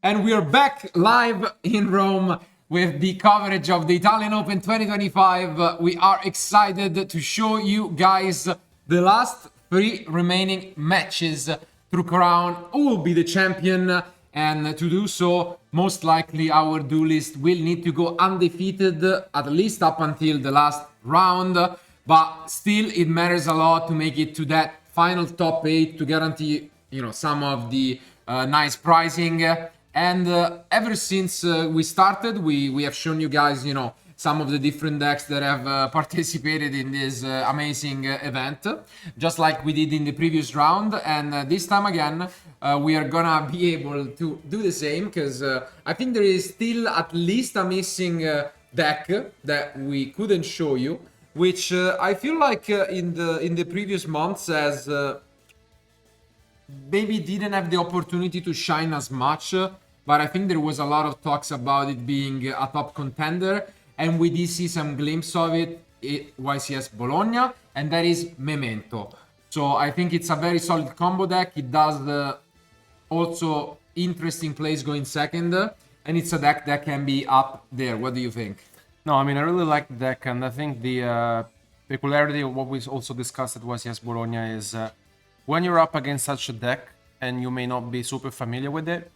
And we are back live in Rome with the coverage of the Italian Open 2025. We are excited to show you guys the last 3 remaining matches to crown who will be the champion. And to do so, most likely our duelist will need to go undefeated at least up until the last round. But still, it matters a lot to make it to that final top 8 to guarantee, some of the nice pricing. And ever since we started, we have shown you guys, some of the different decks that have participated in this amazing event, just like we did in the previous round. And this time again, we are gonna be able to do the same, because I think there is still at least a missing deck that we couldn't show you, which I feel like in the previous months has maybe didn't have the opportunity to shine as much, but I think there was a lot of talks about it being a top contender, and we did see some glimpse of it at YCS Bologna, and that is Memento. So I think it's a very solid combo deck. It does also interesting plays going second, and it's a deck that can be up there. What do you think? No, I mean, I really like the deck, and I think the peculiarity of what we also discussed at YCS Bologna is when you're up against such a deck and you may not be super familiar with it,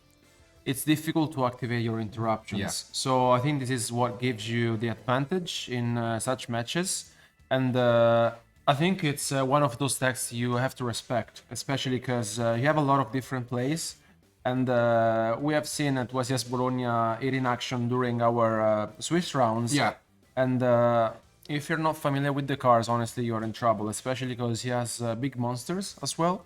it's difficult to activate your interruptions. Yeah. So I think this is what gives you the advantage in such matches. And I think it's one of those decks you have to respect, especially because you have a lot of different plays. And we have seen at YCS Bologna it in action during our Swiss rounds. Yeah. And if you're not familiar with the cards, honestly, you're in trouble, especially because he has big monsters as well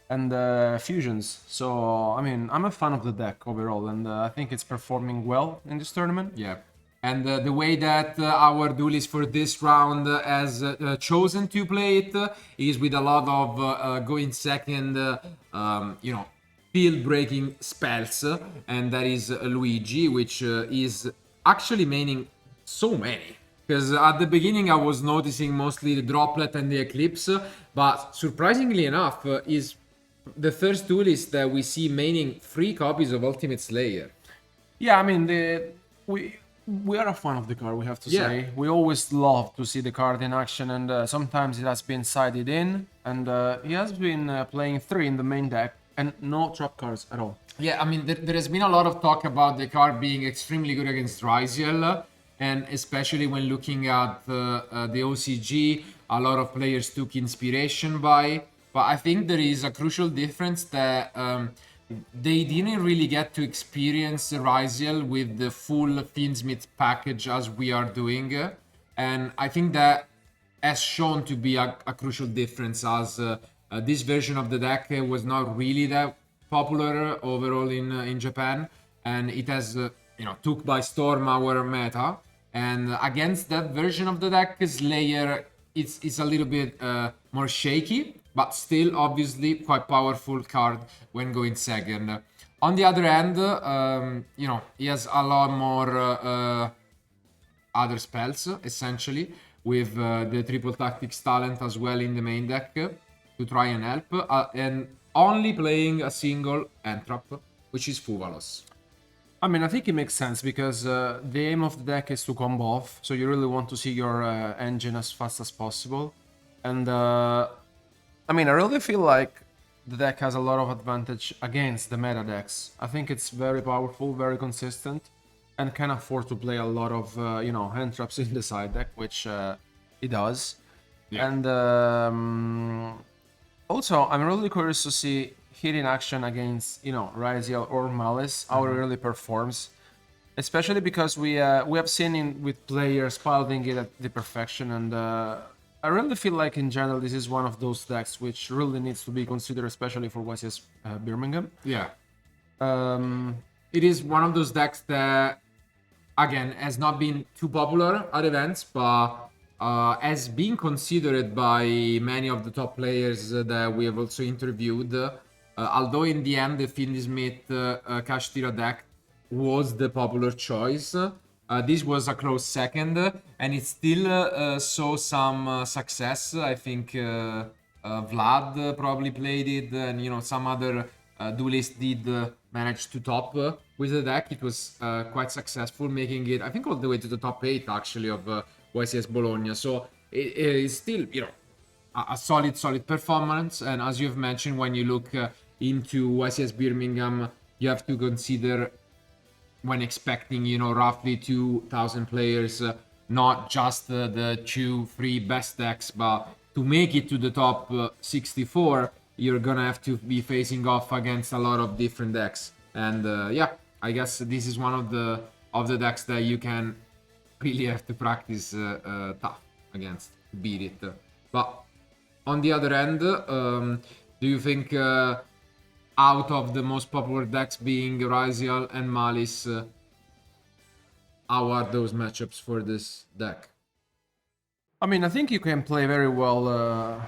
and fusions. So, I mean, I'm a fan of the deck overall, and I think it's performing well in this tournament. Yeah. And the way that our duelist for this round has chosen to play it is with a lot of going second, field-breaking spells, and that is Luigi, which is actually maining so many. Because at the beginning I was noticing mostly the Droplet and the Eclipse, but surprisingly enough, is the first duelist that we see maining 3 copies of Ultimate Slayer. Yeah, I mean, we are a fan of the card, we have to say. We always love to see the card in action, and sometimes it has been sided in, and he has been playing 3 in the main deck, and no trap cards at all. Yeah, I mean, there has been a lot of talk about the card being extremely good against Ryziel, and especially when looking at the OCG, a lot of players took inspiration by. But I think there is a crucial difference that they didn't really get to experience Ryziel with the full Fiendsmith package as we are doing. And I think that has shown to be a crucial difference, as this version of the deck was not really that popular overall in Japan, and it has took by storm our meta. And against that version of the deck, Slayer it's a little bit more shaky, but still obviously quite powerful card when going second. On the other end, he has a lot more other spells, essentially, with the Triple Tactics talent as well in the main deck to try and help, and only playing a single Entrap, which is Fuvalos. I mean, I think it makes sense because the aim of the deck is to combo off, so you really want to see your engine as fast as possible. And I mean, I really feel like the deck has a lot of advantage against the meta decks. I think it's very powerful, very consistent, and can afford to play a lot of, hand traps in the side deck, which it does. Yeah. And also, I'm really curious to see hit in action against, Ryziel or Maliss, how it really performs. Especially because we have seen with players piloting it at the perfection, and I really feel like in general this is one of those decks which really needs to be considered, especially for YCS Birmingham. Yeah. It is one of those decks that, again, has not been too popular at events, but has been considered by many of the top players that we have also interviewed. Although in the end the Fiendsmith Kashtira deck was the popular choice, this was a close second, and it still saw some success. I think Vlad probably played it, and some other duelists did manage to top with with the deck. It was quite successful, making it, I think, all the way to the top 8 actually of YCS Bologna. So it is still, you know, a solid performance. And as you've mentioned, when you look into YCS Birmingham, you have to consider, when expecting, you know, roughly 2,000 players, not just the 2-3 best decks, but to make it to the top 64, you're gonna have to be facing off against a lot of different decks. And yeah, I guess this is one of the decks that you can really have to practice tough against to beat it. But on the other end, do you think out of the most popular decks being Ryzial and Maliss, how are those matchups for this deck? I mean, I think you can play very well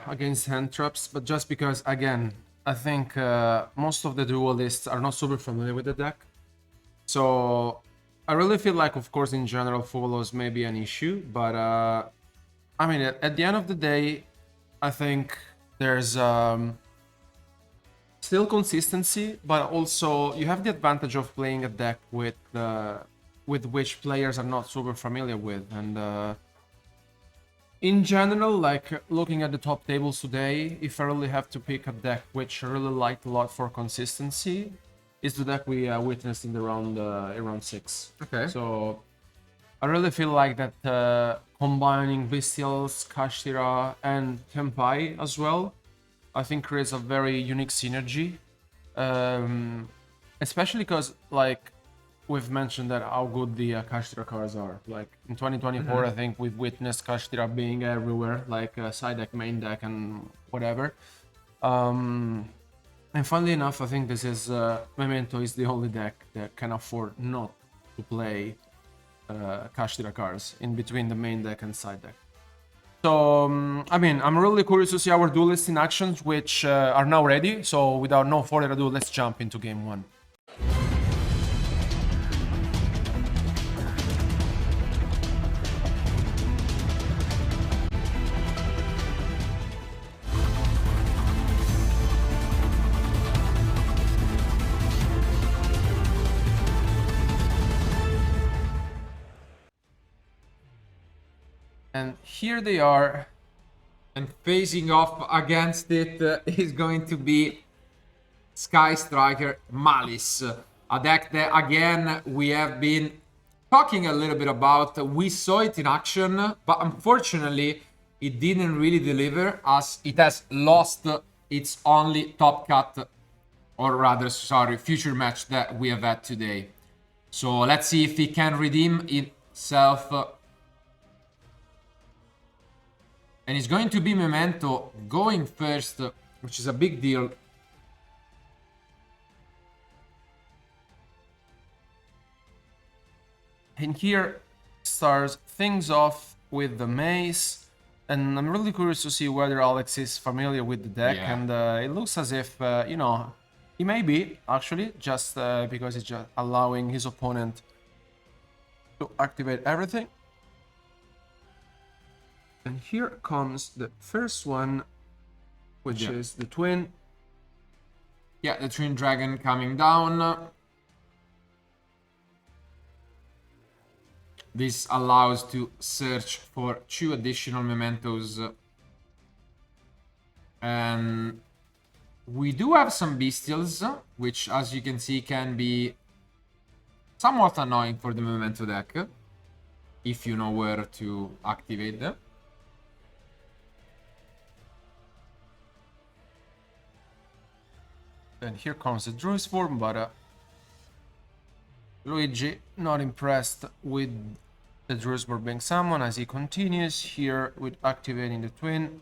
against hand traps, but just because, again, I think most of the duelists are not super familiar with the deck. So I really feel like, of course, in general, follows may be an issue, but I mean, at the end of the day, I think there's still consistency, but also you have the advantage of playing a deck with which players are not super familiar with. And in general, like looking at the top tables today, if I really have to pick a deck which I really liked a lot for consistency, is the deck we witnessed in the round 6. Okay. So I really feel like that combining Bestials, Kashtira, and Kempai as well, I think creates a very unique synergy. Especially because, like, we've mentioned that how good the Kashtira cards are. Like in 2024, I think we've witnessed Kashtira being everywhere, like side deck, main deck, and whatever. And funnily enough, I think this is Memento is the only deck that can afford not to play Kashtira cards in between the main deck and side deck. So, I mean, I'm really curious to see our duelists in actions, which are now ready. So, without no further ado, let's jump into game 1. And here they are. And facing off against it is going to be Sky Striker Maliss, a deck that, again, we have been talking a little bit about. We saw it in action, but unfortunately it didn't really deliver, as it has lost its only top cut, or rather, sorry, future match that we have had today. So let's see if it can redeem itself. And it's going to be Memento going first, which is a big deal. And here starts things off with the mace. And I'm really curious to see whether Alex is familiar with the deck. Yeah. And it looks as if, you know, he may be, actually, just because he's just allowing his opponent to activate everything. And here comes the first one, which is the twin. Yeah, the Twin Dragon coming down. This allows to search for 2 additional mementos. And we do have some Bestials, which, as you can see, can be somewhat annoying for the Memento deck, if you know where to activate them. And here comes the Druid's form, but Luigi not impressed with the Druid's Form being summoned, as he continues here with activating the twin.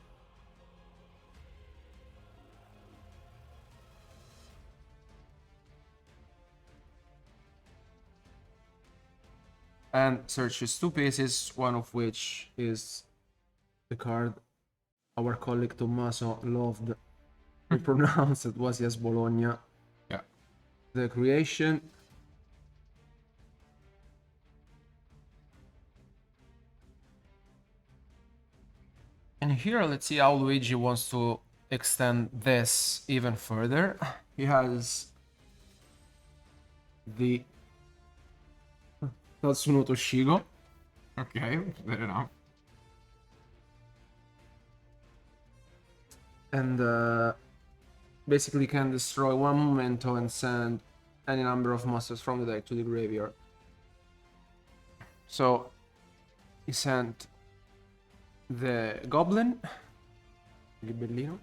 And searches 2 pieces, one of which is the card our colleague Tommaso loved to pronounce. It was yes, Bologna. Yeah. The creation. And here, let's see how Luigi wants to extend this even further. He has the Tatsuno Toshigo. Okay, fair enough. And basically can destroy one Memento and send any number of monsters from the deck to the graveyard. So he sent the Goblin, Gibellino.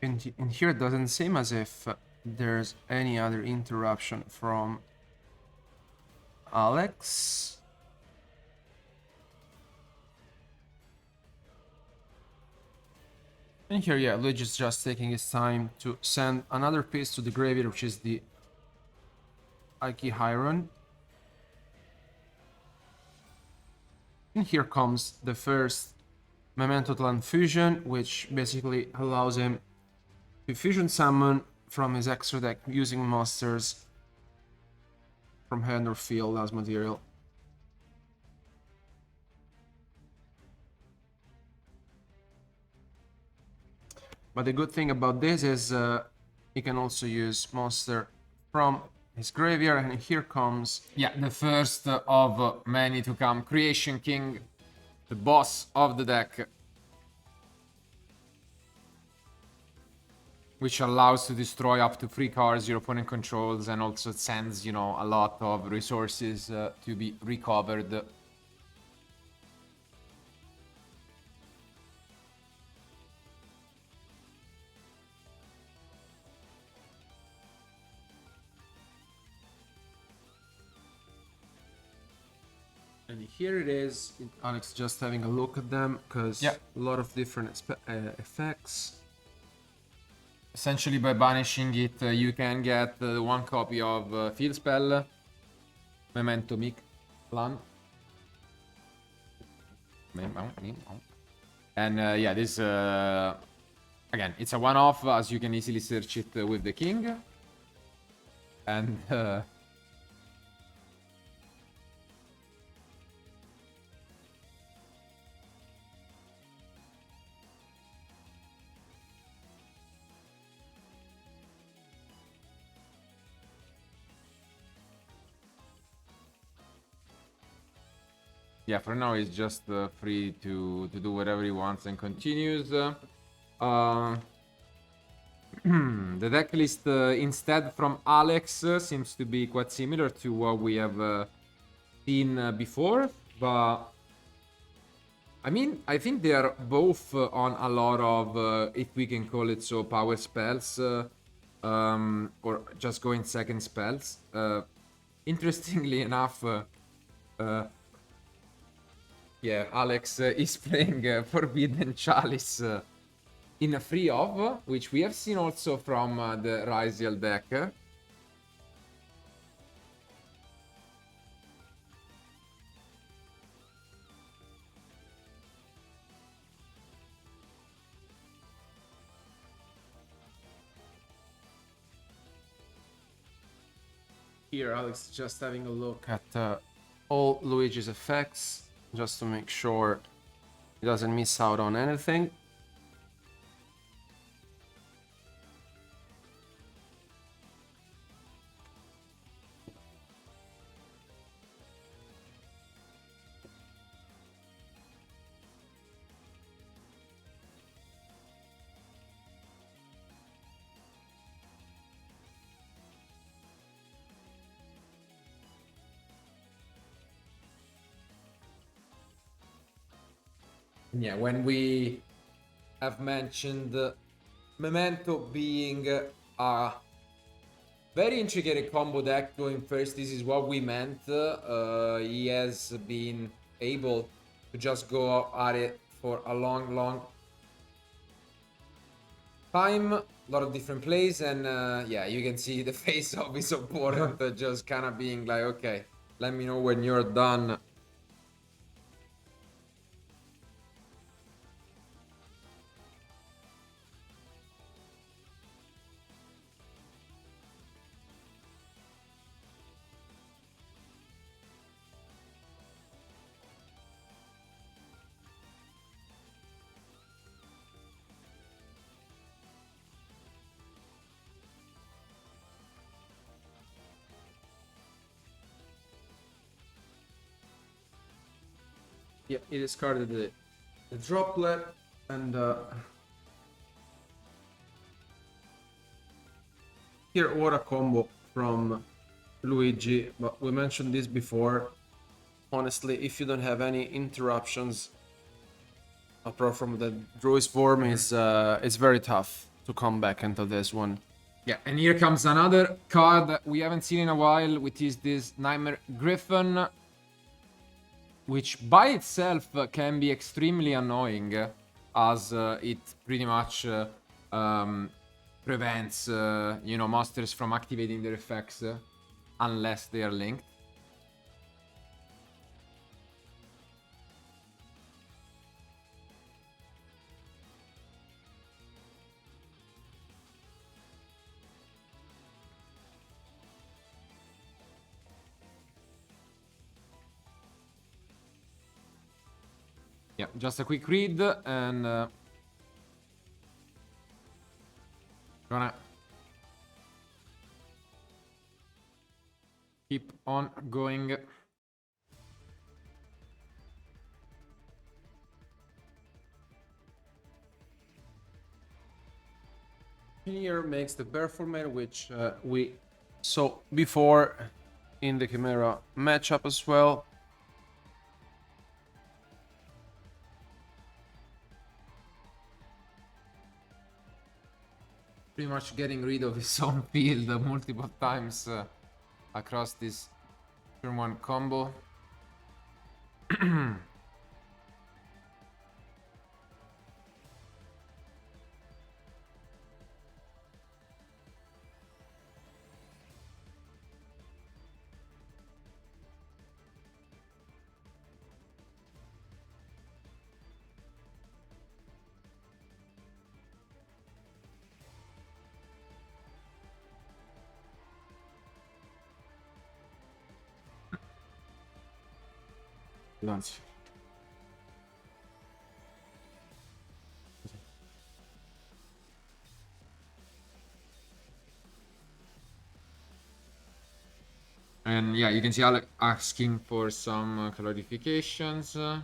And here it doesn't seem as if there's any other interruption from Alex. And here, yeah, Luigi is just taking his time to send another piece to the graveyard, which is the Aiki Hyron. And here comes the first Memento Clan Fusion, which basically allows him to fusion summon from his extra deck using monsters from hand or field as material. But the good thing about this is he can also use monster from his graveyard, and here comes... Yeah, the first of many to come. Creation King, the boss of the deck. Which allows to destroy up to 3 cards your opponent controls and also sends, you know, a lot of resources to be recovered. And here it is. Alex just having a look at them, because a lot of different effects. Essentially, by banishing it, you can get 1 copy of Field Spell, Memento Plan. And yeah, this, again, it's a one-off, as you can easily search it with the king. And yeah, for now he's just free to do whatever he wants and continues. The deck list instead from Alex seems to be quite similar to what we have seen before, but I mean, I think they are both on a lot of, if we can call it so, power spells, or just going second spells. Interestingly enough, yeah, Alex is playing Forbidden Chalice in a free of, which we have seen also from the Ryziel deck. Here, Alex is just having a look at all Luigi's effects, just to make sure he doesn't miss out on anything. Yeah, when we have mentioned Memento being a very intricate combo deck going first, this is what we meant. He has been able to just go at it for a long time, a lot of different plays, and yeah, you can see the face of his opponent just kind of being like, okay, let me know when you're done. Yeah, he discarded the droplet and here what a combo from Luigi, but we mentioned this before. Honestly, if you don't have any interruptions apart from the Druid's form, it's very tough to come back into this one. Yeah, and here comes another card that we haven't seen in a while, which is this Nightmare Griffin, which by itself can be extremely annoying, as it pretty much prevents, monsters from activating their effects unless they are linked. Yeah, just a quick read and gonna keep on going. Here makes the bear format, which we saw before in the Chimera matchup as well. Pretty much getting rid of his own field multiple times across this turn 1 combo. Lunch. And yeah, you can see Alec asking for some clarifications.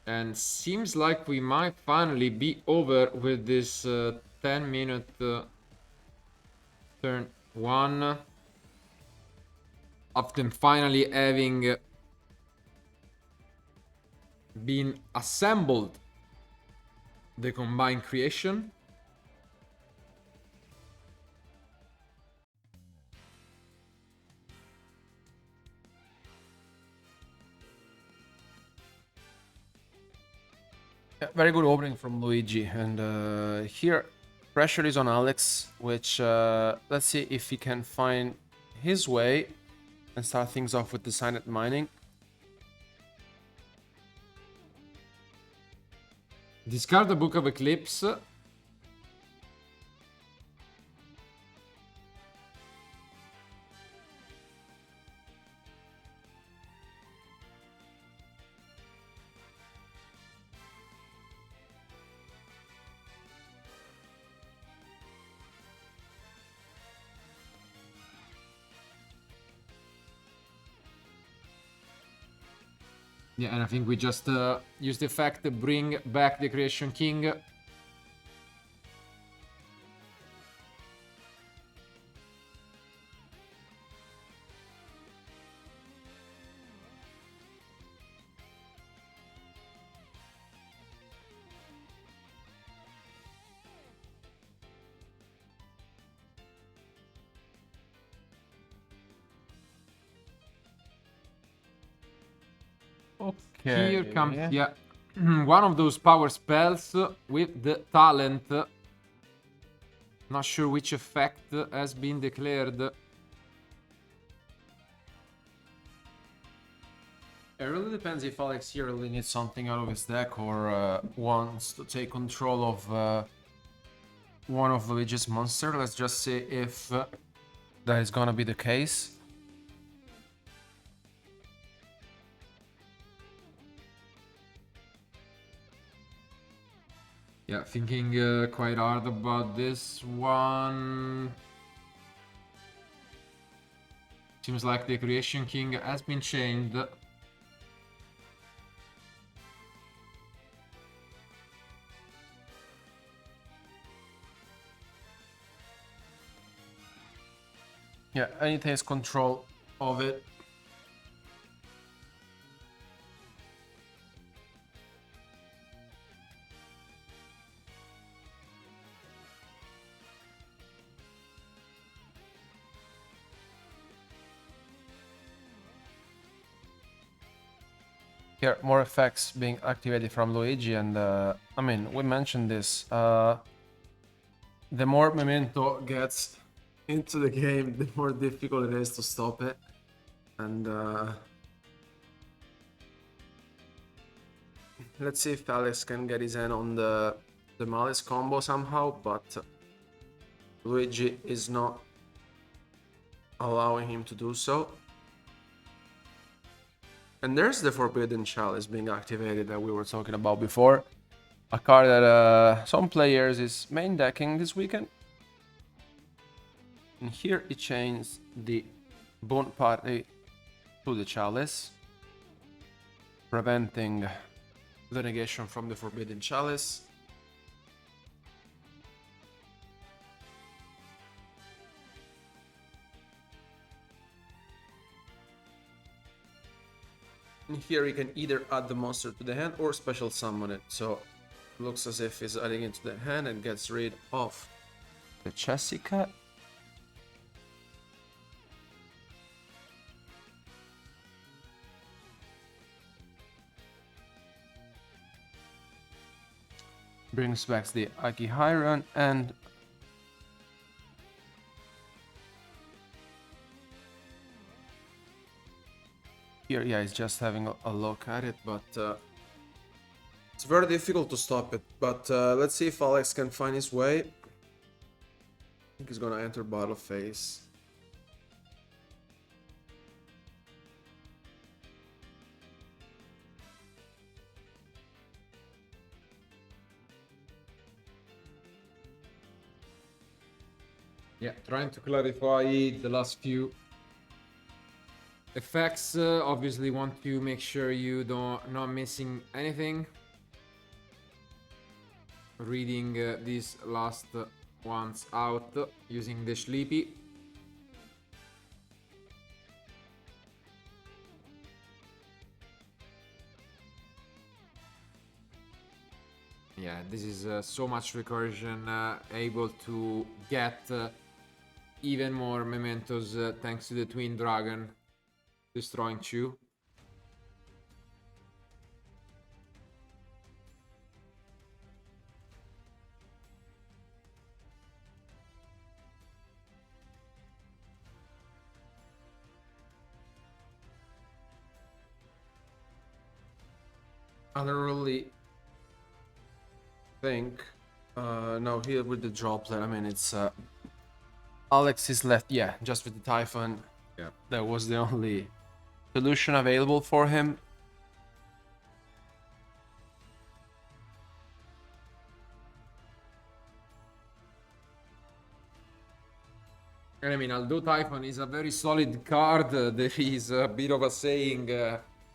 And seems like we might finally be over with this 10-minute turn 1. Of them finally having been assembled the combined creation. Yeah, very good opening from Luigi, and here pressure is on Alex, which let's see if he can find his way and start things off with the silent mining. Discard the Book of Eclipse. Yeah, and I think we just use the effect to bring back the Creation King. Okay. Here comes, yeah, one of those power spells with the talent. Not sure which effect has been declared. It really depends if Alex here really needs something out of his deck or wants to take control of one of Luigi's monster. Let's just see if that is gonna be the case. Yeah, thinking quite hard about this one. Seems like the Creation King has been chained. Yeah, and he takes control of it. Here, more effects being activated from Luigi, and I mean, we mentioned this. The more Memento gets into the game, the more difficult it is to stop it. And let's see if Alex can get his hand on the Maliss combo somehow, but Luigi is not allowing him to do so. And there's the Forbidden Chalice being activated that we were talking about before. A card that some players is main decking this weekend. And here it changes the Bone Party to the Chalice, preventing the negation from the Forbidden Chalice. And here you can either add the monster to the hand or special summon it. So it looks as if it's adding it to the hand and gets rid of the Chessie Cat. Brings back the Akihairan and here, yeah, he's just having a look at it, but it's very difficult to stop it. But let's see if Alex can find his way. I think he's gonna enter battle phase. Yeah, trying to clarify the last few effects. Obviously want to make sure you don't not missing anything. Reading these last ones out using the Sleepy. Yeah, this is so much recursion, able to get even more mementos thanks to the Twin Dragon destroying Chu. I don't really think. No, here with the droplet, I mean, it's Alex is left, yeah, just with the Typhon. Yeah, that was the only solution available for him. and I mean, although Typhon is a very solid card, there is a bit of a saying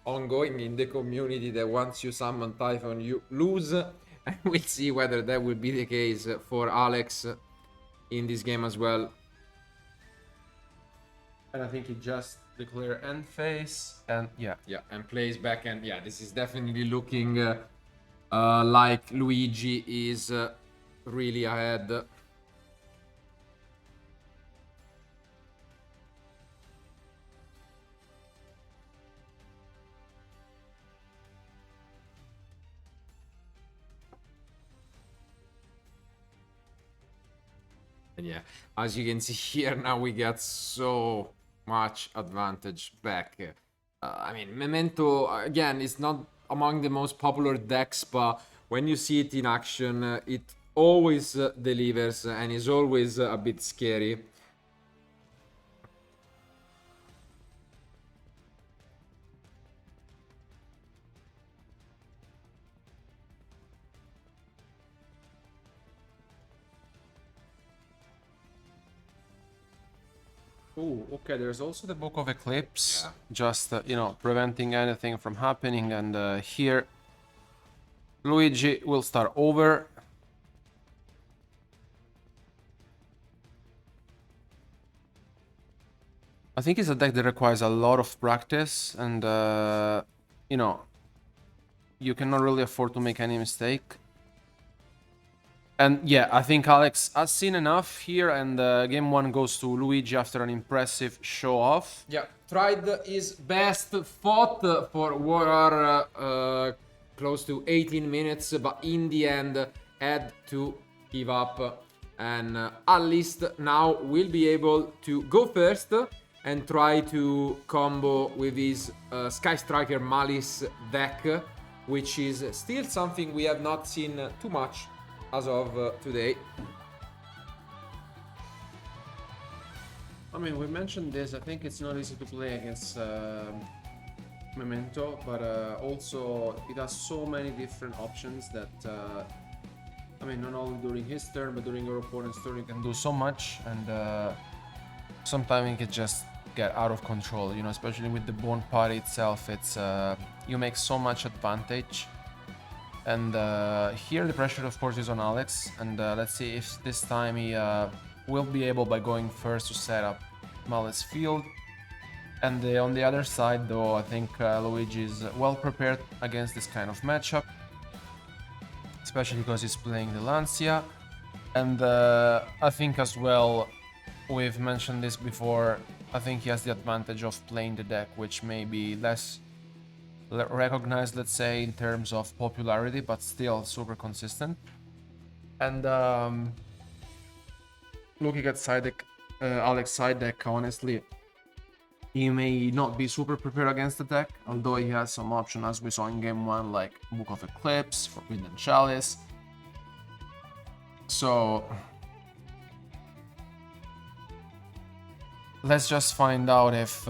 ongoing in the community that once you summon Typhon, you lose. And we'll see whether that will be the case for Alex in this game as well. And I think he just declared end phase, and yeah. Yeah, and plays back, and yeah, this is definitely looking like Luigi is really ahead. And yeah, as you can see here, now we get so much advantage back. I mean, Memento, again, is not among the most popular decks, but when you see it in action, it always delivers and is always a bit scary. Oh, okay, there's also the Book of Eclipse, just, you know, preventing anything from happening, and here Luigi will start over. I think it's a deck that requires a lot of practice, and you know, you cannot really afford to make any mistake. And yeah, I think Alex has seen enough here, and game 1 goes to Luigi after an impressive show-off. Yeah, tried his best, fought for what are close to 18 minutes, but in the end had to give up. And at least now will be able to go first and try to combo with his Sky Striker Maliss deck, which is still something we have not seen too much as of today. I mean, we mentioned this. I think it's not easy to play against Memento, but also it has so many different options that, I mean, not only during his turn, but during your opponent's turn, you can do so much, and sometimes it can just get out of control, you know, especially with the Bone Party itself. It's, you make so much advantage. And here the pressure, of course, is on Alex, and let's see if this time he will be able, by going first, to set up Maliss field. And on the other side, though, I think Luigi is well prepared against this kind of matchup, especially because he's playing the Lancia. And I think as well, we've mentioned this before, I think he has the advantage of playing the deck, which may be less recognized, let's say, in terms of popularity, but still super consistent. And looking at side deck, Alex's side deck, honestly, he may not be super prepared against the deck, although he has some options, as we saw in game 1, like Book of Eclipse, Forbidden Chalice. So let's just find out if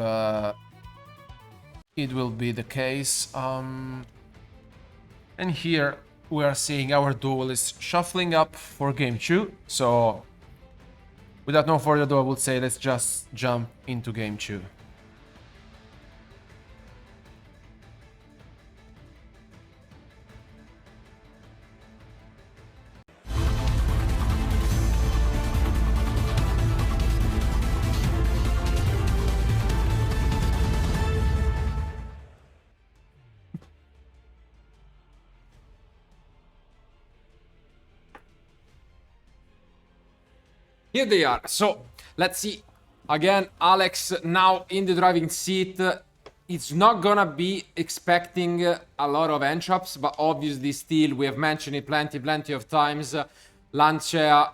it will be the case. And here we are seeing our duelist shuffling up for game 2. So without no further ado, I would say let's just jump into game 2. Here they are. So let's see. Again, Alex now in the driving seat. It's not gonna be expecting a lot of end traps, but obviously still, we have mentioned it plenty of times. Lancia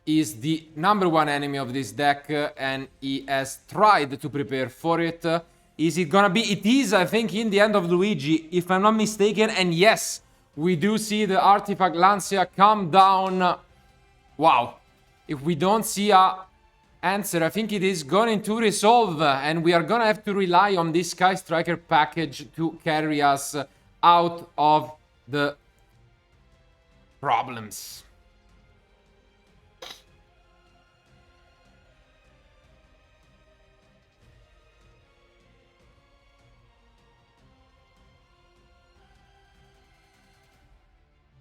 is the #1 enemy of this deck, and he has tried to prepare for it. Is it gonna be? It is, I think, in the end of Luigi, if I'm not mistaken. And yes, we do see the artifact Lancia come down. Wow. If we don't see a answer, I think it is going to resolve, and we are gonna have to rely on this Sky Striker package to carry us out of the problems.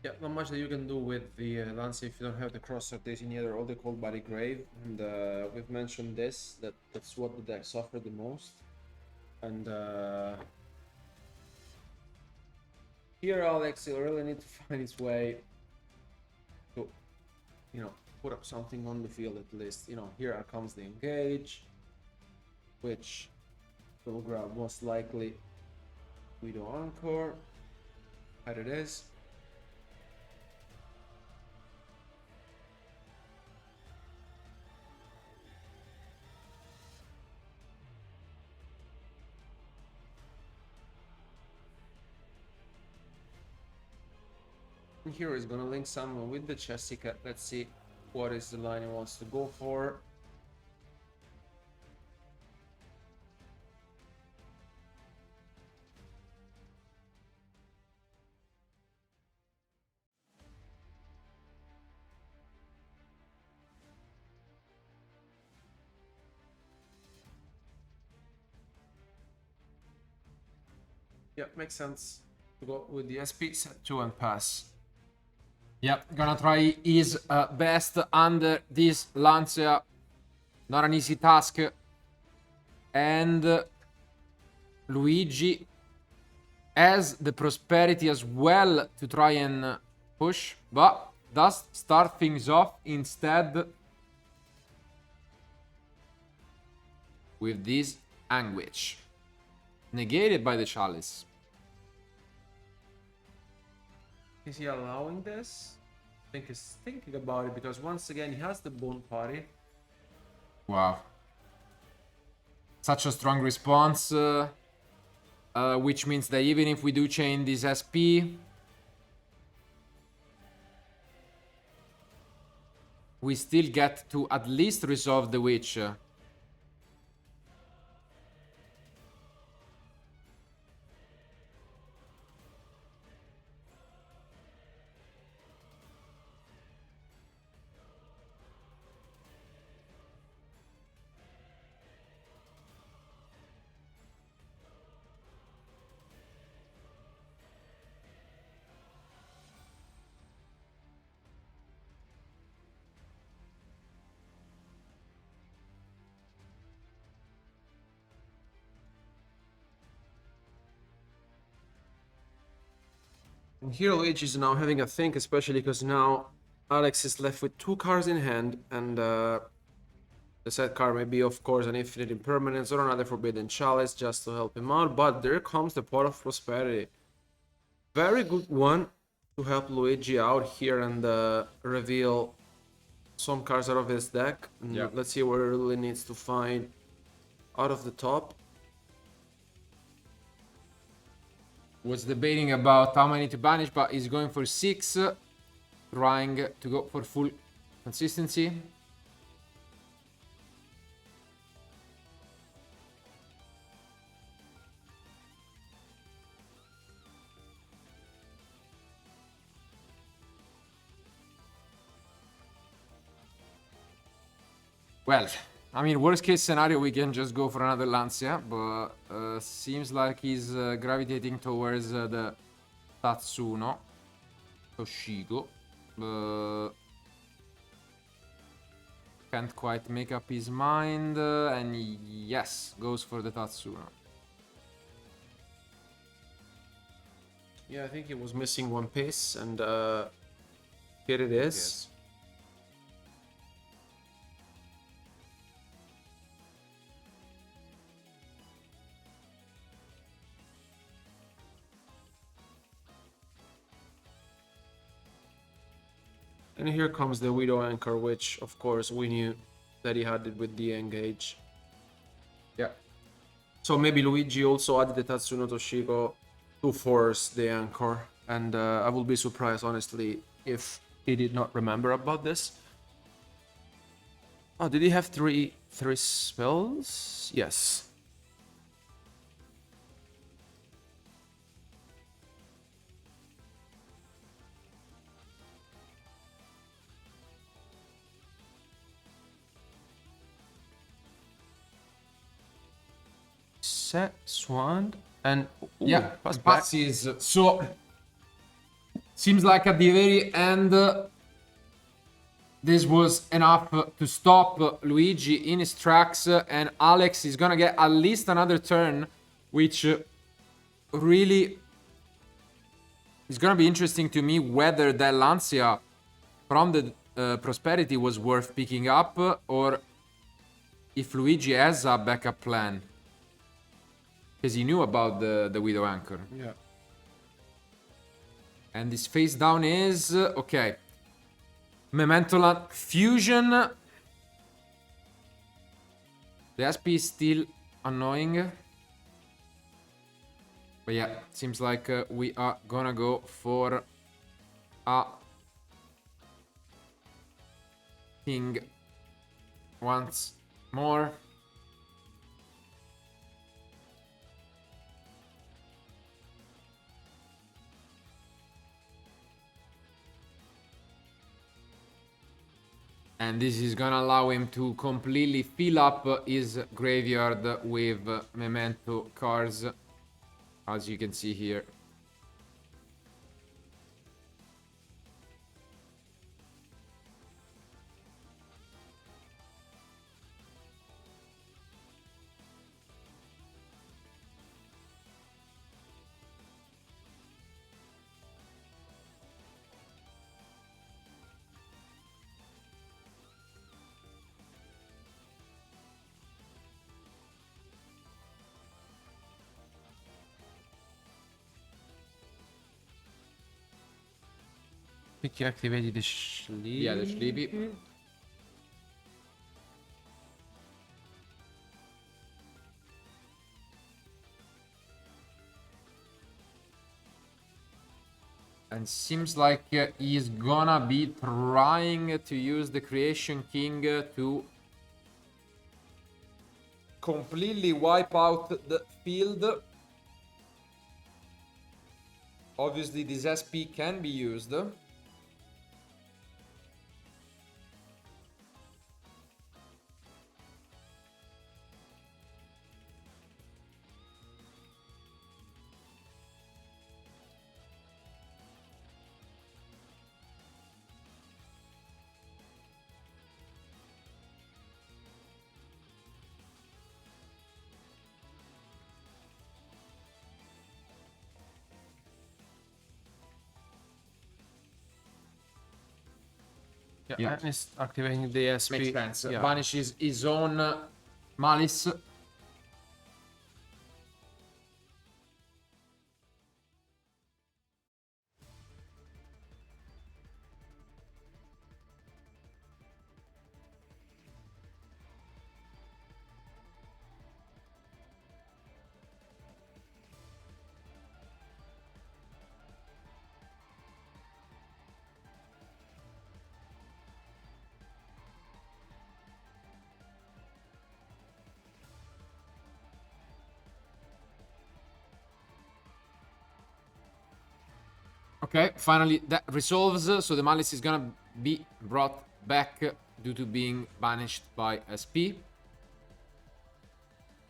Yeah, not much that you can do with the Lancia if you don't have the Crosser Designator or the Cold Body Grave. And we've mentioned this, that's what the deck suffered the most. And here Alex will really need to find his way to, you know, put up something on the field at least. You know, here comes the engage, which will grab most likely Guido Encore. Here it is. Here is gonna link someone with the Jessica. Let's see what is the line he wants to go for. Yeah, makes sense to go with the SP, set 2 and pass. Yep, gonna try his best under this Lancia. Not an easy task. And Luigi has the prosperity as well to try and push, but does start things off instead with this Anguish. Negated by the Chalice. Is he allowing this? I think he's thinking about it because once again he has the Bone Party. Wow. Such a strong response, which means that even if we do chain this SP, we still get to at least resolve the Witch. And here Luigi is now having a think, especially because now Alex is left with 2 cards in hand, and the set card may be, of course, an Infinite Impermanence or another Forbidden Chalice just to help him out. But there comes the Pot of Prosperity. Very good one to help Luigi out here and reveal some cards out of his deck. And Yeah. let's see what he really needs to find out of the top. Was debating about how many to banish, but he's going for 6, trying to go for full consistency. Well, I mean, worst case scenario, we can just go for another Lancia, but seems like he's gravitating towards the Tatsuno Toshiko. Can't quite make up his mind, and yes, goes for the Tatsuno. Yeah, I think he was missing one piece, and here it is. Yes. And here comes the Widow Anchor, which, of course, we knew that he had it with the Engage. Yeah. So maybe Luigi also added the Tatsuno Toshiko to force the Anchor. And I will be surprised, honestly, if he did not remember about this. Oh, did he have three spells? Yes. Set, Swan, and Yeah, pass back. passes. So seems like at the very end, this was enough to stop Luigi in his tracks, and Alex is gonna get at least another turn, which really is gonna be interesting to me whether that Lancia from the Prosperity was worth picking up, or if Luigi has a backup plan. Because he knew about the Widow Anchor. Yeah. And this face down is... okay. Memento Land Fusion. The SP is still annoying. But yeah, seems like we are gonna go for a King once more. And this is gonna allow him to completely fill up his graveyard with Memento cards, as you can see here. think he activated the Sleepy. Yeah, the Sleepy. And seems like he's gonna be trying to use the Creation King to completely wipe out the field. Obviously, this SP can be used. Yeah, and it's activating the SP. Makes sense. Yeah. Banishes his own Malice. Okay, finally that resolves, so the Malice is gonna be brought back due to being banished by SP.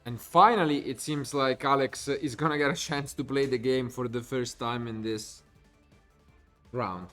And finally, it seems like Alex is gonna get a chance to play the game for the first time in this round.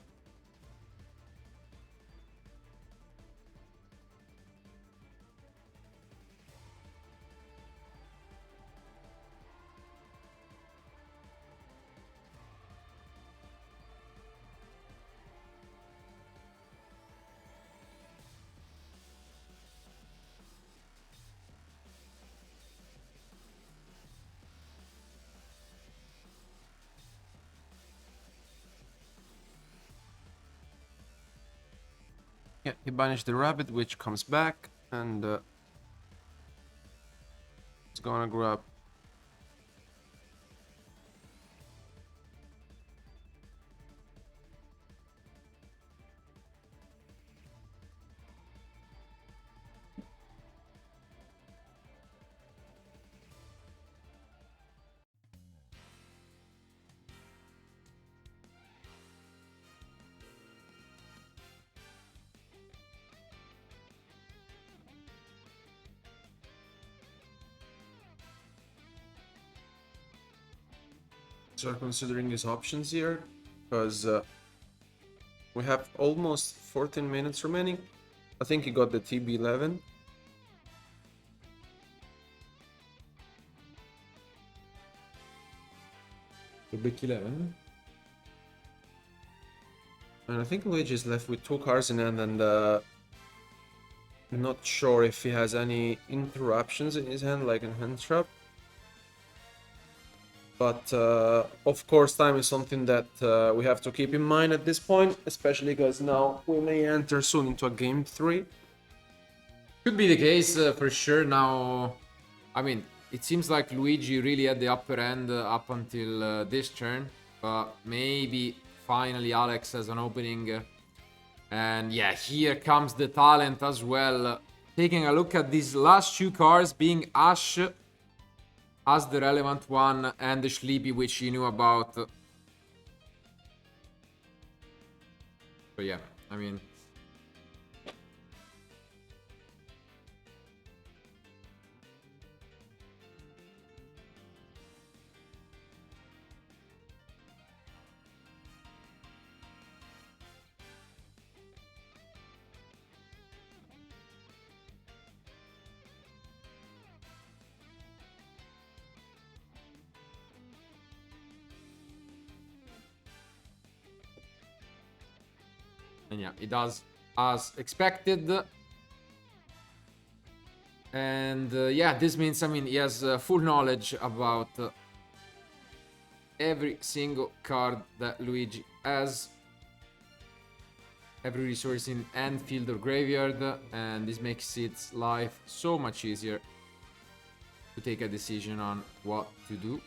Yeah, he banished the rabbit, which comes back, and it's gonna grab. So considering his options here, because we have almost 14 minutes remaining. I think he got the TB11. The big 11. And I think Luigi is left with 2 cards in hand, and I'm not sure if he has any interruptions in his hand, like a hand trap. But of course, time is something that we have to keep in mind at this point, especially because now we may enter soon into a game 3. Could be the case for sure now. I mean, it seems like Luigi really had the upper end up until this turn, but maybe finally Alex has an opening. And yeah, here comes the talent as well. Taking a look at these last 2 cards, being Ash as the relevant one and the Sleepy, which he knew about. But yeah, I mean... And yeah, it does as expected. And yeah, this means, I mean, he has full knowledge about every single card that Luigi has. every resource in end, field, or graveyard, and this makes its life so much easier to take a decision on what to do.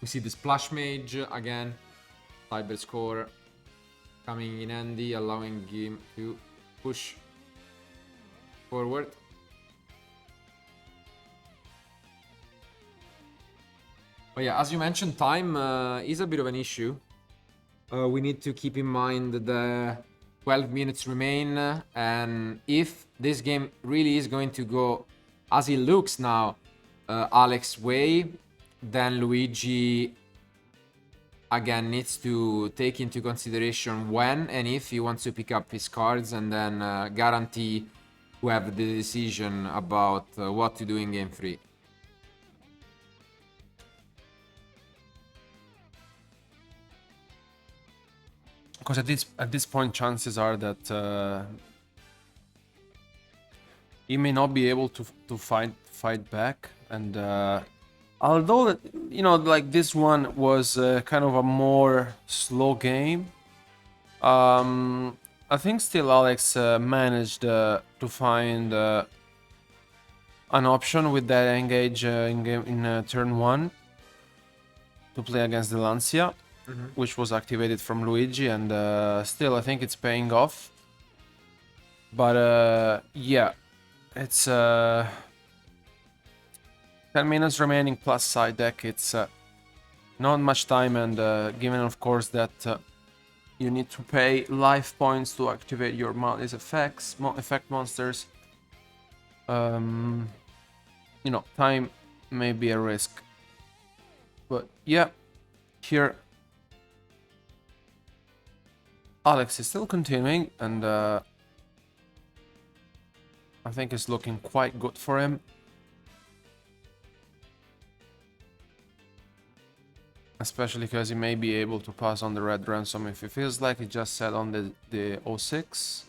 We see the Splash Mage again, Cyber Score coming in handy, allowing him to push forward. But yeah, as you mentioned, time is a bit of an issue. We need to keep in mind the 12 minutes remain, and if this game really is going to go as it looks now, Alex's way, then Luigi again needs to take into consideration when and if he wants to pick up his cards, and then guarantee to have the decision about what to do in game 3. Because at this point, chances are that he may not be able to fight back, and although you know, like, this one was kind of a more slow game, I think still Alex managed to find an option with that engage in turn 1 to play against the Lancia. Which was activated from Luigi, and still I think it's paying off. But yeah, it's 10 minutes remaining plus side deck. It's not much time, and given of course that you need to pay life points to activate your Maliss effect monsters, you know, time may be a risk. But yeah, here Alex is still continuing, and I think it's looking quite good for him. Especially because he may be able to pass on the red ransom if he feels like he just set on the 06.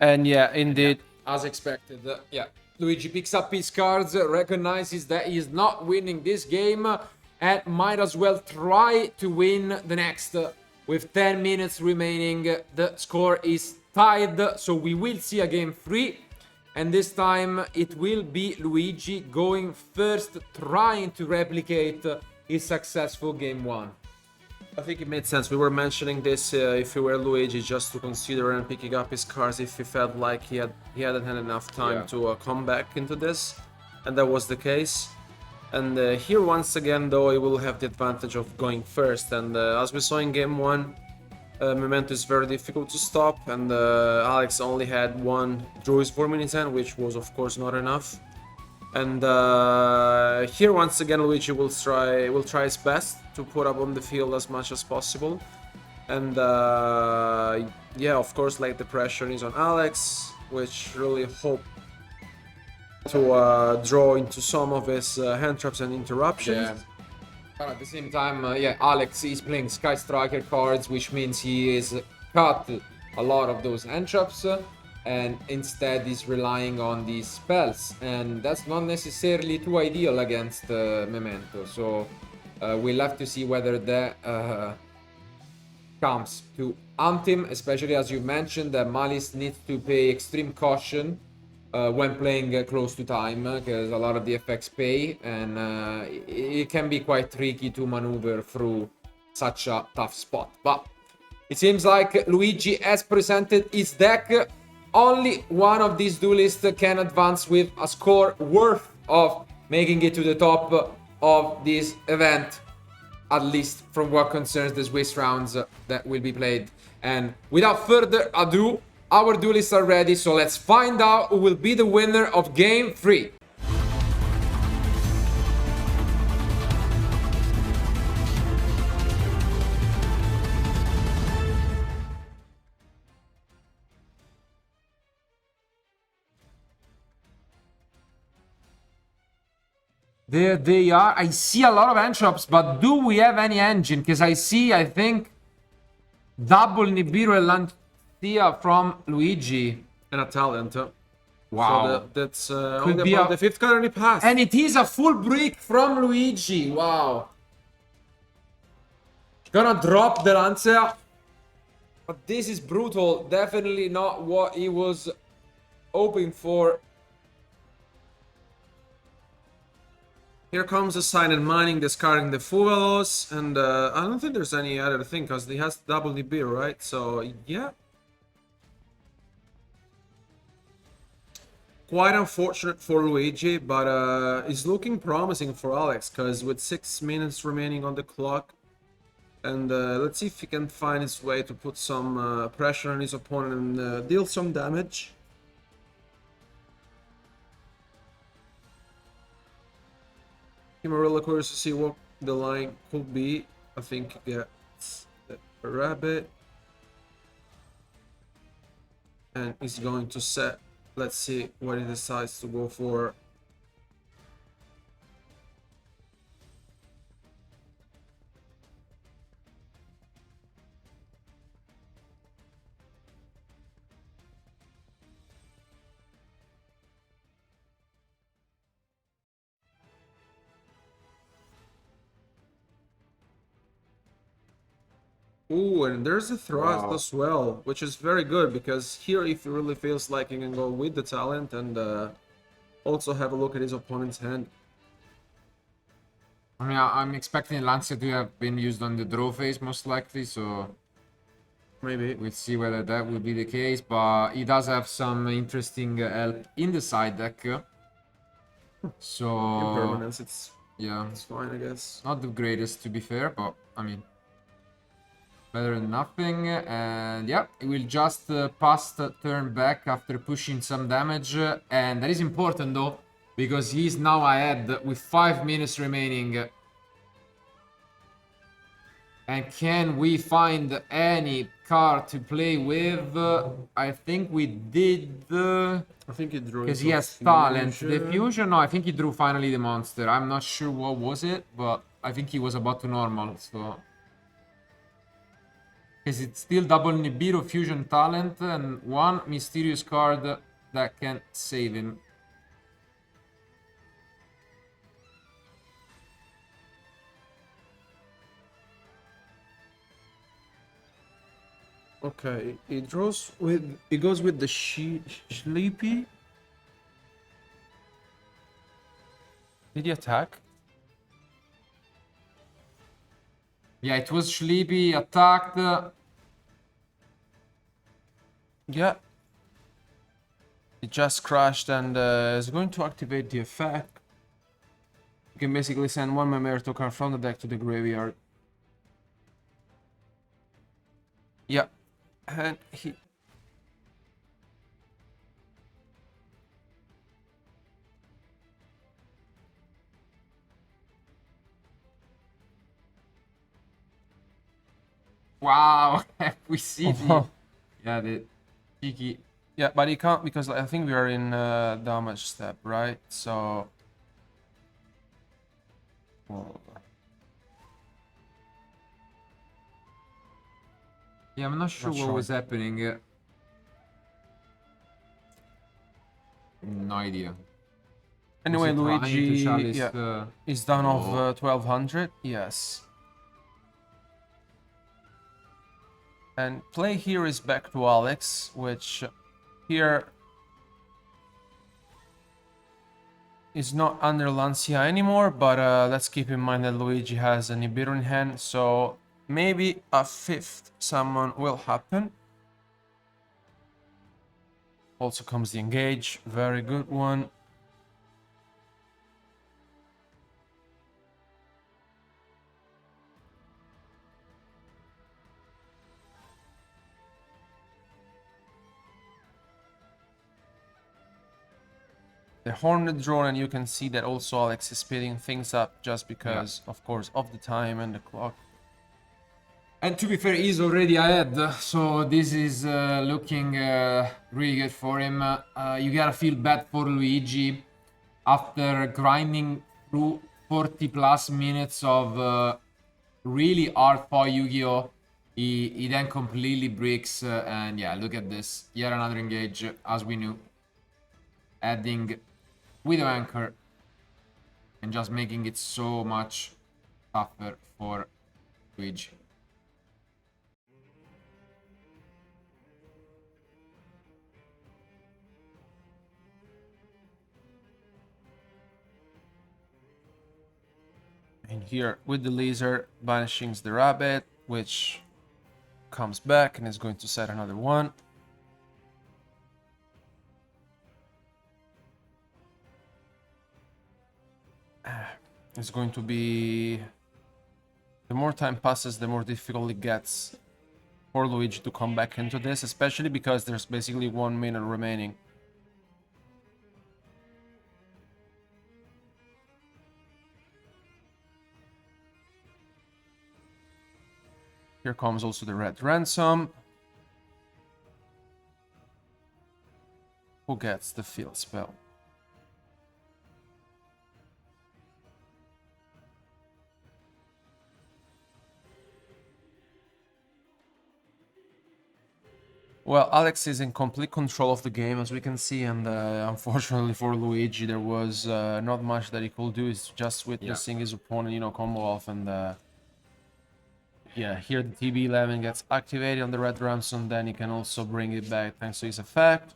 And yeah, indeed. Yeah, as expected, yeah. Luigi picks up his cards, recognizes that he is not winning this game, and might as well try to win the next. With 10 minutes remaining, the score is tied, so we will see a game 3. And this time it will be Luigi going first, trying to replicate his successful game 1. I think it made sense. We were mentioning this if he were Luigi, just to consider and picking up his cards if he felt like he hadn't had enough time to come back into this, and that was the case. And here once again, though, he will have the advantage of going first. And as we saw in game 1, Memento is very difficult to stop, and Alex only had one Druid's Worm in his hand, which was of course not enough. And here once again Luigi will try his best to put up on the field as much as possible. And yeah, of course, like, the pressure is on Alex, which really hope to draw into some of his hand traps and interruptions. Yeah. But at the same time, yeah, Alex is playing Sky Striker cards, which means he is cut a lot of those hand traps, and instead is relying on these spells, and that's not necessarily too ideal against Memento. So we'll have to see whether that comes to haunt him, especially as you mentioned that Maliss needs to pay extreme caution when playing close to time, because a lot of the effects pay, and it can be quite tricky to maneuver through such a tough spot. But it seems like Luigi has presented his deck. Only one of these duelists can advance with a score worth of making it to the top of this event, at least from what concerns the Swiss rounds that will be played. And without further ado, our duelists are ready, so let's find out who will be the winner of game 3. There they are. I see a lot of end shops, but do we have any engine? Because I think, double Nibiru and Lancia from Luigi. And a talent. Wow. So that's Could only be about a- the 5th card and it passed. And it is a full brick from Luigi. Wow. Gonna drop the Lancia. But this is brutal. Definitely not what he was hoping for. Here comes the silent mining, discarding the Fuvelos, and I don't think there's any other thing, because he has double Nibiru, right? So, yeah. Quite unfortunate for Luigi, but it's looking promising for Alex, because with 6 minutes remaining on the clock, and let's see if he can find his way to put some pressure on his opponent and deal some damage. I'm really curious to see what the line could be. I think he gets a rabbit. And he's going to set. Let's see what he decides to go for. Ooh, and there's a thrust as well, which is very good, because here if he really feels like he can go with the talent and also have a look at his opponent's hand. I mean, I'm expecting Lancia to have been used on the draw phase most likely, so Maybe. we'll see whether that will be the case. But he does have some interesting help in the side deck. So Impermanence, it's yeah, fine, I guess. not the greatest to be fair, but I mean, better than nothing. And yeah, it will just pass the turn back after pushing some damage. And that is important though, because he's now ahead with 5 minutes remaining. And can we find any card to play with? I think we did. I think he drew Because into he has talent. The fusion? No, I think he drew finally the monster. I'm not sure what was it, but I think he was about to normal, so... Because it's still double Nibiru fusion talent and one mysterious card that can save him. Okay, he draws with. He goes with the Sleepy. Did he attack? Yeah, it was Sleepy, attacked. Yeah. It just crashed and is going to activate the effect. You can basically send one Memento card from the deck to the graveyard. Yeah. And he... Wow, we see the... Yeah, the cheeky... Yeah, but he can't because I think we are in damage step, right? So... Well, Yeah, I'm not sure Not what sure. was happening. No idea. anyway, Was it trying to Luigi chalice, yeah, is down of oh. 1200. Yes. And play here is back to Alex, which here is not under Lancia anymore, but let's keep in mind that Luigi has a Nibiru in hand, so maybe a fifth summon will happen. Also comes the engage, very good one. The Hornet drone, and you can see that also Alex is speeding things up just because, of course, of the time and the clock. And to be fair, he's already ahead, so this is looking really good for him. You gotta feel bad for Luigi after grinding through 40 plus minutes of really hard-fought Yu-Gi-Oh! He then completely breaks, and yeah, look at this. Yet another engage, as we knew. Adding Widow Anchor and just making it so much tougher for Luigi. And here with the laser banishing the rabbit, which comes back and is going to set another one. It's going to be... The more time passes, the more difficult it gets for Luigi to come back into this, especially because there's basically 1 minute remaining. Here comes also the red ransom. Who gets the field spell? Well, Alex is in complete control of the game, as we can see, and unfortunately for Luigi, there was not much that he could do. He's just witnessing his opponent, you know, combo off, and yeah, here the TB11 gets activated on the red ransom, then he can also bring it back thanks to his effect.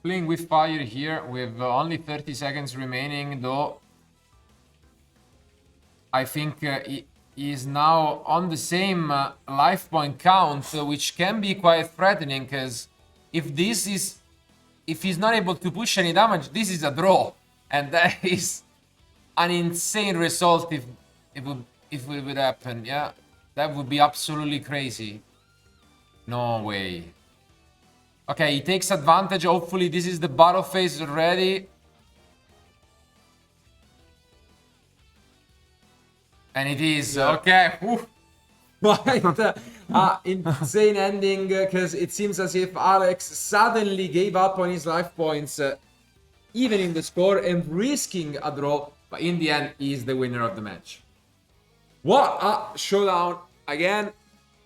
Playing with fire here with only 30 seconds remaining, though. I think he is now on the same life point count, which can be quite threatening, because if he's not able to push any damage, this is a draw, and that is an insane result if it would happen. Yeah, that would be absolutely crazy. No way. Okay, he takes advantage. Hopefully this is the battle phase already. And it is. Yeah. Okay. Quite insane ending, because it seems as if Alex suddenly gave up on his life points, even in the score, and risking a draw. But in the end, he is the winner of the match. What a showdown again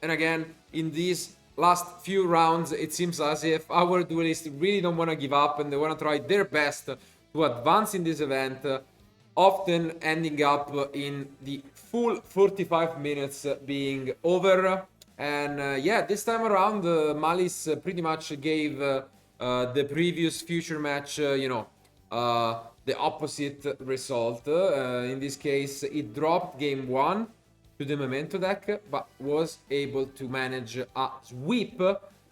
and again in these last few rounds. It seems as if our duelists really don't want to give up, and they want to try their best to advance in this event, often ending up in the full 45 minutes being over. And yeah, this time around, Maliss pretty much gave the previous future match, the opposite result. In this case, it dropped game 1 to the Memento deck, but was able to manage a sweep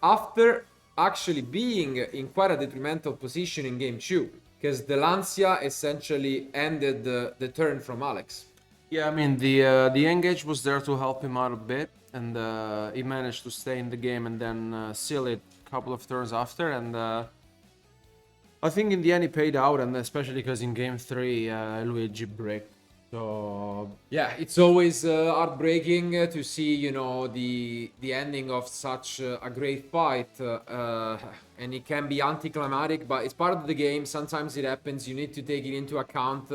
after actually being in quite a detrimental position in game 2, because the Lancia essentially ended the turn from Alex. Yeah, I mean, the engage was there to help him out a bit, and he managed to stay in the game and then seal it a couple of turns after, and I think in the end he paid out, and especially because in game 3 Luigi bricked. So yeah, it's always heartbreaking to see, the ending of such a great fight, and it can be anticlimactic, but it's part of the game. Sometimes it happens. You need to take it into account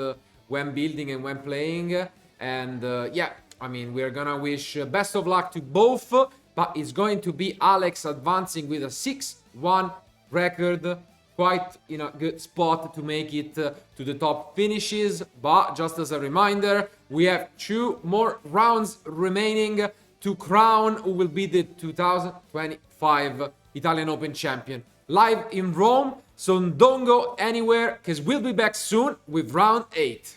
when building and when playing. And yeah, I mean, we're gonna wish best of luck to both, but it's going to be Alex advancing with a 6-1 record. Quite in a good spot to make it to the top finishes. But just as a reminder, we have 2 more rounds remaining to crown who will be the 2025 Italian Open champion. Live in Rome, so don't go anywhere, because we'll be back soon with round 8.